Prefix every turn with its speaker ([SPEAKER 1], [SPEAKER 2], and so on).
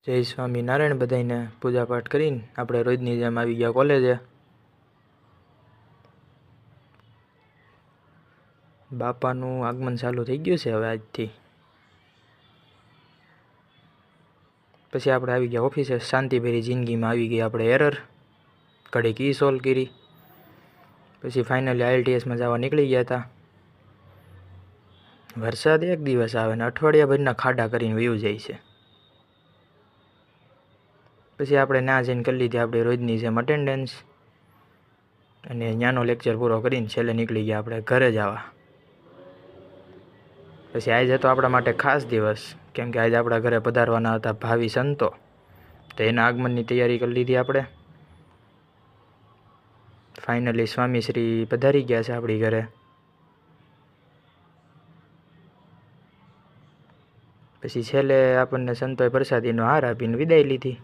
[SPEAKER 1] જય સ્વામિનારાયણ બધાને પૂજા પાઠ કરીને આપણે રોજની જેમ આવી ગયા કોલેજે। બાપાનું આગમન ચાલુ થઈ ગયું છે હવે આજથી। પછી આપણે આવી ગયા ઓફિસે। શાંતિભરી જિંદગીમાં આવી ગઈ આપણે એરર, ઘડીક ઈ સોલ્વ કરી। પછી ફાઇનલી IELTSમાં જવા નીકળી ગયા હતા। વરસાદ એક દિવસ આવે ને અઠવાડિયાભરના ખાડા કરીને વયું જાય છે। પછી આપણે ના જઈને કરી લીધી આપણે રોજની જેમ અટેન્ડન્સ અને ત્યાંનો લેક્ચર પૂરો કરીને છેલ્લે નીકળી ગયા આપણે ઘરે જવા। પછી આજે હતો આપણા માટે ખાસ દિવસ, કેમ કે આજે આપણા ઘરે પધારવાના હતા ભાવિ સંતો, તો એના આગમનની તૈયારી કરી લીધી આપણે। ફાઇનલી સ્વામીશ્રી પધારી ગયા છે આપણી ઘરે। પછી છેલ્લે આપણને સંતોએ પ્રસાદીનો હાર આપીને વિદાય લીધી।